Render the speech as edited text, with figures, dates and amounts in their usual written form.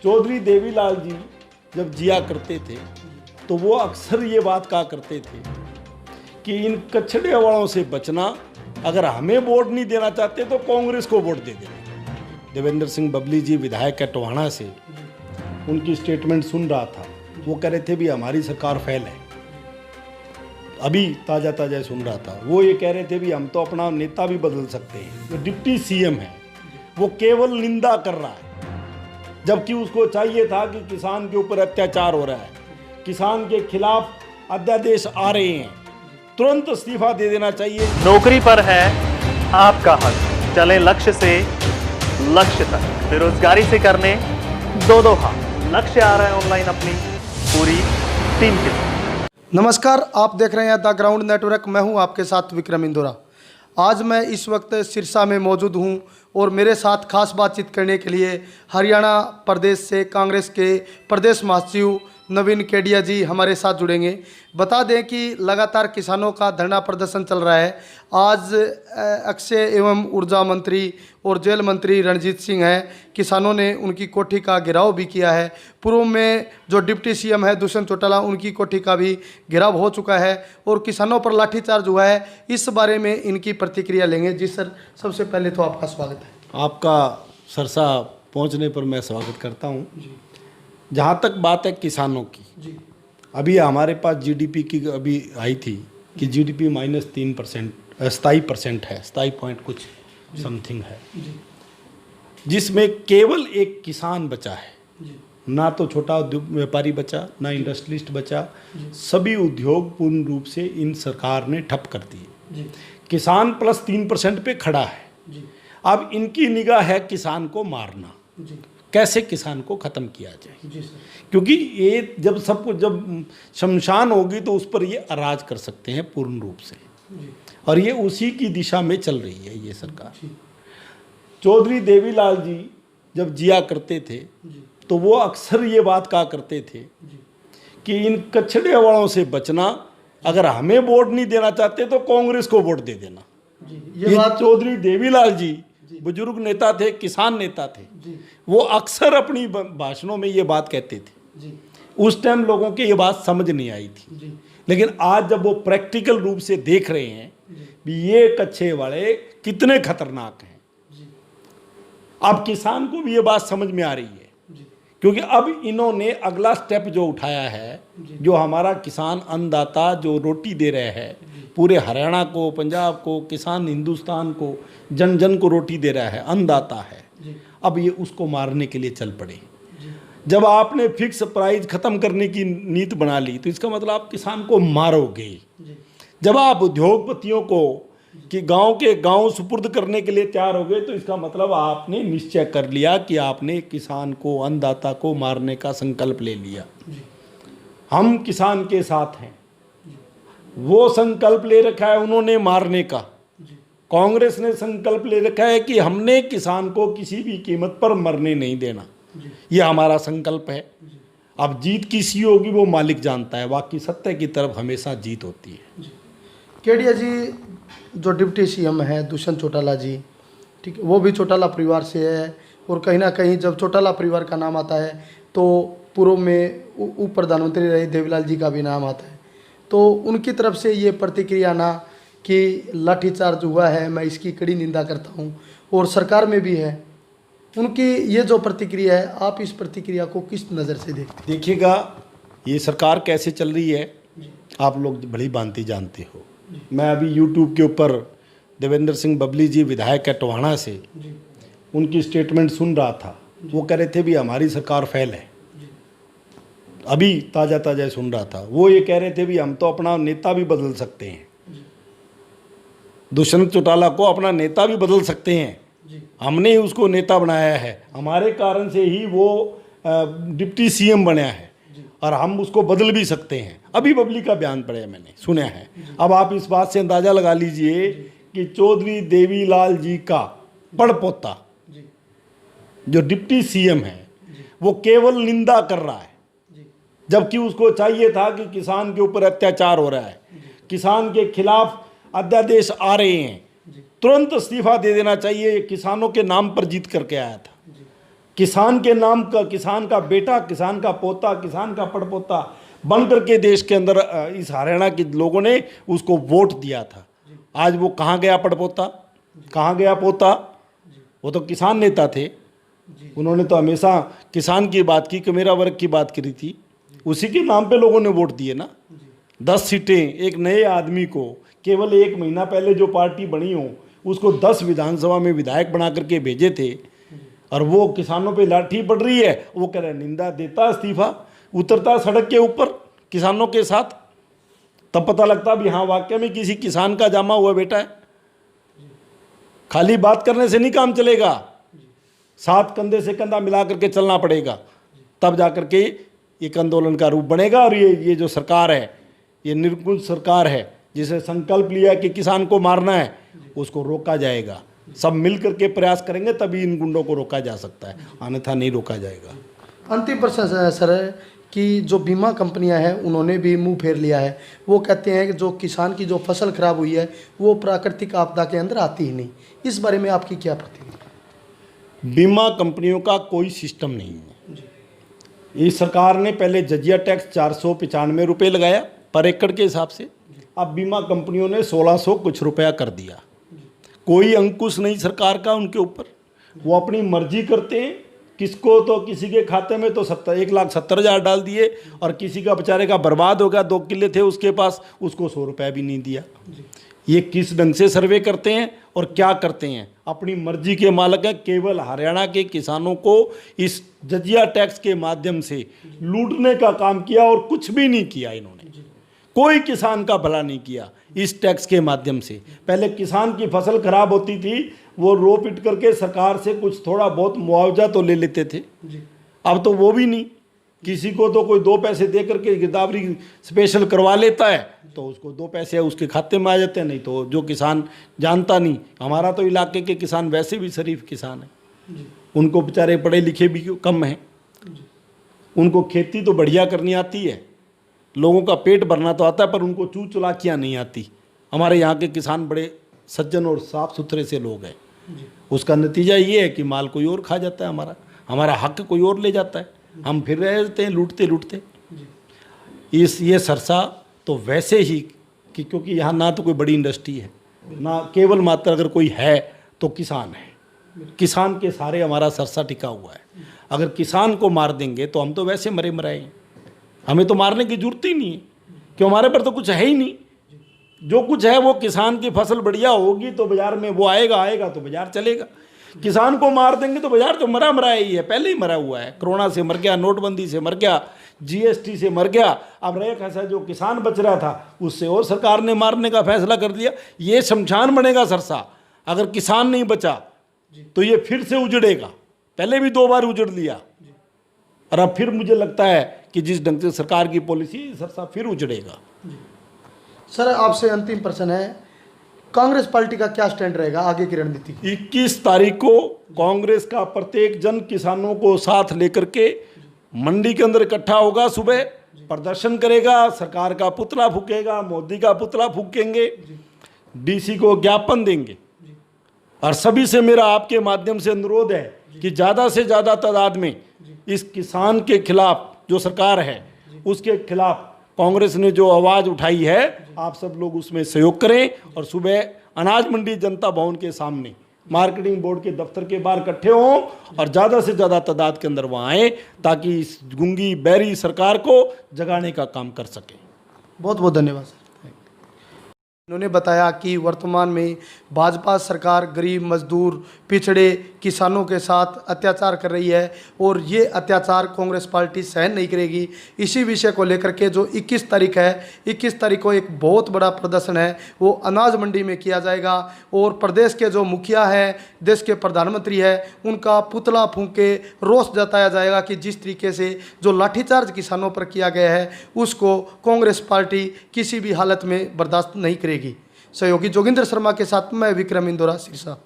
चौधरी देवीलाल जी जब जिया करते थे तो वो अक्सर ये बात कहा करते थे कि इन कचड़े वालों से बचना, अगर हमें वोट नहीं देना चाहते तो कांग्रेस को वोट दे देना। देवेंद्र सिंह बबली जी विधायक है टोहाना से, उनकी स्टेटमेंट सुन रहा था, वो कह रहे थे भी हमारी सरकार फेल है। अभी ताज़ा सुन रहा था, वो ये कह रहे थे भी हम तो अपना नेता भी बदल सकते हैं। जो डिप्टी सीएम है वो केवल निंदा कर रहा है, जबकि उसको चाहिए था कि किसान के ऊपर अत्याचार हो रहा है, किसान के खिलाफ अध्यादेश आ रहे हैं, तुरंत इस्तीफा दे देना चाहिए। नौकरी पर है आपका हक, चले लक्ष्य से लक्ष्य तक, बेरोजगारी से करने दो हाथ। लक्ष्य आ रहा है ऑनलाइन अपनी पूरी टीम के साथ। नमस्कार, आप देख रहे हैं द ग्राउंड नेटवर्क। मैं हूं आपके साथ विक्रम इंदौरा। आज मैं इस वक्त सिरसा में मौजूद हूं और मेरे साथ खास बातचीत करने के लिए हरियाणा प्रदेश से कांग्रेस के प्रदेश महासचिव नवीन केडिया जी हमारे साथ जुड़ेंगे। बता दें कि लगातार किसानों का धरना प्रदर्शन चल रहा है। आज अक्षय एवं ऊर्जा मंत्री और जेल मंत्री रणजीत सिंह हैं, किसानों ने उनकी कोठी का घेराव भी किया है। पूर्व में जो डिप्टी सीएम है दुष्यंत चौटाला, उनकी कोठी का भी घेराव हो चुका है और किसानों पर लाठीचार्ज हुआ है। इस बारे में इनकी प्रतिक्रिया लेंगे। जी सर, सबसे पहले तो आपका स्वागत है। आपका सिरसा पहुंचने पर मैं स्वागत करता हूं। जहां तक बात है किसानों की, अभी हमारे पास जीडीपी की अभी आई थी कि जीडीपी -3%, 27% है, 27 पॉइंट कुछ समथिंग है, जिसमें केवल एक किसान बचा है। ना तो छोटा व्यापारी बचा, ना इंडस्ट्रियलिस्ट बचा, सभी उद्योग पूर्ण रूप से इन सरकार ने ठप कर दिए। किसान +3% पे खड़ा है। अब इनकी निगाह है किसान को मारना, कैसे किसान को ख़त्म किया जाए, क्योंकि ये जब सब कुछ जब शमशान होगी तो उस पर ये अराज कर सकते हैं पूर्ण रूप से, और ये उसी की दिशा में चल रही है ये सरकार। चौधरी देवीलाल जी जब जिया करते थे तो वो अक्सर ये बात कहा करते थे कि इन कचड़े वालों से बचना, अगर हमें वोट नहीं देना चाहते तो कांग्रेस को वोट दे देना। ये बात चौधरी देवीलाल जी बुजुर्ग नेता थे, किसान नेता थे, वो अक्सर अपनी भाषणों में ये बात कहते थे। उस टाइम लोगों की ये बात समझ नहीं आई थी, लेकिन आज जब वो प्रैक्टिकल रूप से देख रहे हैं भी ये कच्चे वाले कितने खतरनाक हैं, अब किसान को भी ये बात समझ में आ रही है। क्योंकि अब इन्होंने अगला स्टेप जो उठाया है, जो हमारा किसान अन्नदाता जो रोटी दे रहे हैं पूरे हरियाणा को, पंजाब को, किसान हिंदुस्तान को, जन जन को रोटी दे रहा है, अन्नदाता है, अब ये उसको मारने के लिए चल पड़े। जब आपने फिक्स प्राइस खत्म करने की नीति बना ली तो इसका मतलब आप किसान को मारोगे। जब आप उद्योगपतियों को कि गांव के गांव सुपुर्द करने के लिए तैयार हो गए तो इसका मतलब आपने निश्चय कर लिया कि आपने किसान को, अन्नदाता को मारने का संकल्प ले लिया। हम किसान के साथ हैं, वो संकल्प ले रखा है उन्होंने मारने का। कांग्रेस ने संकल्प ले रखा है कि हमने किसान को किसी भी कीमत पर मरने नहीं देना, ये हमारा संकल्प है। अब जीत किसी होगी वो मालिक जानता है, बाकी सत्य की तरफ हमेशा जीत होती है। केडिया जी, जो डिप्टी सीएम है दुष्यंत चौटाला जी, ठीक है, वो भी चौटाला परिवार से है और कहीं ना कहीं जब चौटाला परिवार का नाम आता है तो पूर्व में उप प्रधानमंत्री रहे देवीलाल जी का भी नाम आता है। तो उनकी तरफ से ये प्रतिक्रिया ना कि लाठीचार्ज हुआ है, मैं इसकी कड़ी निंदा करता हूँ, और सरकार में भी है उनकी ये जो प्रतिक्रिया है, आप इस प्रतिक्रिया को किस नज़र से देखते हैं? देखिएगा, ये सरकार कैसे चल रही है आप लोग भली भांति जानते हो। मैं अभी YouTube के ऊपर देवेंद्र सिंह बबली जी विधायक है टोहाना से, उनकी स्टेटमेंट सुन रहा था, वो कह रहे थे भी हमारी सरकार फेल है। अभी ताज़ा सुन रहा था, वो ये कह रहे थे भी हम तो अपना नेता भी बदल सकते हैं, दुष्यंत चौटाला को अपना नेता भी बदल सकते हैं, हमने ही उसको नेता बनाया है, हमारे कारण से ही वो डिप्टी सीएम बना है और हम उसको बदल भी सकते हैं। अभी बबली का बयान पढ़ा मैंने, सुना है। अब आप इस बात से अंदाज़ा लगा लीजिए कि चौधरी देवीलाल जी का पड़पोता जो डिप्टी सीएम है वो केवल निंदा कर रहा है, जबकि उसको चाहिए था कि किसान के ऊपर अत्याचार हो रहा है, किसान के खिलाफ अध्यादेश आ रहे हैं, तुरंत इस्तीफा दे देना चाहिए। किसानों के नाम पर जीत करके आया था। किसान के नाम का, किसान का बेटा, किसान का पोता, किसान का पड़पोता बन करके देश के अंदर इस हरियाणा के लोगों ने उसको वोट दिया था। आज वो कहाँ गया पड़पोता, कहाँ गया पोता? वो तो किसान नेता थे, उन्होंने तो हमेशा किसान की बात की, कि मेरा वर्ग की बात करी थी, उसी के नाम पे लोगों ने वोट दिए ना। 10 सीटें एक नए आदमी को, केवल 1 महीना पहले जो पार्टी बनी हो उसको 10 विधानसभा में विधायक बना करके भेजे थे, और वो किसानों पे लाठी पड़ रही है। वो कह रहे निंदा देता, इस्तीफा, उतरता सड़क के ऊपर किसानों के साथ, तब पता लगता भी हाँ वाकई में किसी किसान का जामा हुआ बेटा है। खाली बात करने से नहीं काम चलेगा, साथ कंधे से कंधा मिला करके चलना पड़ेगा, तब जाकर के एक आंदोलन का रूप बनेगा। और ये जो सरकार है, ये निर्गुण सरकार है, जिसे संकल्प लिया कि किसान को मारना है, उसको रोका जाएगा। सब मिल करके प्रयास करेंगे तभी इन गुंडों को रोका जा सकता है, अन्यथा नहीं रोका जाएगा। अंतिम प्रश्न सर है कि जो बीमा कंपनियां हैं उन्होंने भी मुंह फेर लिया है। वो कहते हैं कि जो किसान की जो फसल खराब हुई है वो प्राकृतिक आपदा के अंदर आती ही नहीं। इस बारे में आपकी क्या प्रतिक्रिया? बीमा कंपनियों का कोई सिस्टम नहीं है। इस सरकार ने पहले जजिया टैक्स 495 रुपये लगाया पर एकड़ के हिसाब से, अब बीमा कंपनियों ने 1600 कुछ रुपया कर दिया। कोई अंकुश नहीं सरकार का उनके ऊपर, वो अपनी मर्जी करते हैं। किसको तो किसी के खाते में तो 1,70,000 डाल दिए, और किसी का बेचारे का बर्बाद हो गया, 2 किले थे उसके पास, उसको 100 रुपया भी नहीं दिया। ये किस ढंग से सर्वे करते हैं और क्या करते हैं? अपनी मर्जी के मालिक हैं। केवल हरियाणा के किसानों को इस जजिया टैक्स के माध्यम से लूटने का काम किया और कुछ भी नहीं किया इन्होंने। कोई किसान का भला नहीं किया इस टैक्स के माध्यम से। पहले किसान की फसल खराब होती थी, वो रो पिट करके सरकार से कुछ थोड़ा बहुत मुआवजा तो ले लेते थे, अब तो वो भी नहीं। किसी को तो कोई 2 पैसे दे करके गिरदावरी स्पेशल करवा लेता है तो उसको 2 पैसे उसके खाते में आ जाते हैं, नहीं तो जो किसान जानता नहीं। हमारा तो इलाके के किसान वैसे भी शरीफ किसान हैं, उनको बेचारे पढ़े लिखे भी कम हैं, उनको खेती तो बढ़िया करनी आती है, लोगों का पेट भरना तो आता है, पर उनको चू चलाकियाँ नहीं आती। हमारे यहाँ के किसान बड़े सज्जन और साफ सुथरे से लोग हैं। उसका नतीजा ये है कि माल कोई और खा जाता है, हमारा हक कोई और ले जाता है, हम फिर रह जाते हैं लूटते लूटते। ये सरसा तो वैसे ही कि क्योंकि यहाँ ना तो कोई बड़ी इंडस्ट्री है, ना केवल मात्र अगर कोई है तो किसान है। किसान के सारे हमारा सरसा टिका हुआ है। अगर किसान को मार देंगे तो हम तो वैसे मरे मराए हैं, हमें तो मारने की जरूरत ही नहीं है, क्यों हमारे पर तो कुछ है ही नहीं। जो कुछ है वो किसान की फसल बढ़िया होगी तो बाजार में वो आएगा तो बाजार चलेगा। किसान को मार देंगे तो बाजार तो मरा मरा ही है, पहले ही मरा हुआ है। कोरोना से मर गया, नोटबंदी से मर गया, जीएसटी से मर गया। अब रहे कैसा जो किसान बच रहा था उससे और सरकार ने मारने का फैसला कर दिया। ये शमशान बनेगा सरसा अगर किसान नहीं बचा तो ये फिर से उजड़ेगा। पहले भी 2 बार उजड़ लिया और अब फिर मुझे लगता है कि जिस ढंग से सरकार की पॉलिसी, सरसा फिर उजड़ेगा। सर आपसे अंतिम प्रश्न है, कांग्रेस पार्टी का क्या स्टैंड रहेगा आगे की रणनीति? 21 तारीख को कांग्रेस का प्रत्येक जन किसानों को साथ लेकर के मंडी के अंदर इकट्ठा होगा, सुबह प्रदर्शन करेगा, सरकार का पुतला फूकेगा, मोदी का पुतला फूकेंगे, डीसी को ज्ञापन देंगे। और सभी से मेरा आपके माध्यम से अनुरोध है कि ज़्यादा से ज़्यादा तादाद में इस किसान के खिलाफ जो सरकार है उसके खिलाफ कांग्रेस ने जो आवाज़ उठाई है, आप सब लोग उसमें सहयोग करें और सुबह अनाज मंडी जनता भवन के सामने मार्केटिंग बोर्ड के दफ्तर के बाहर इकट्ठे हों और ज़्यादा से ज़्यादा तादाद के अंदर वहाँ आएँ ताकि इस गूंगी बहरी सरकार को जगाने का काम कर सकें। बहुत बहुत धन्यवाद सर। उन्होंने बताया कि वर्तमान में भाजपा सरकार गरीब, मजदूर, पिछड़े किसानों के साथ अत्याचार कर रही है और ये अत्याचार कांग्रेस पार्टी सहन नहीं करेगी। इसी विषय को लेकर के जो 21 तारीख है, 21 तारीख को एक बहुत बड़ा प्रदर्शन है वो अनाज मंडी में किया जाएगा और प्रदेश के जो मुखिया हैं, देश के प्रधानमंत्री है, उनका पुतला फूंक के रोष जताया जाएगा कि जिस तरीके से जो लाठीचार्ज किसानों पर किया गया है उसको कांग्रेस पार्टी किसी भी हालत में बर्दाश्त नहीं करेगी। सहयोगी जोगिंदर शर्मा के साथ मैं विक्रम इंदौरा, सिरसा।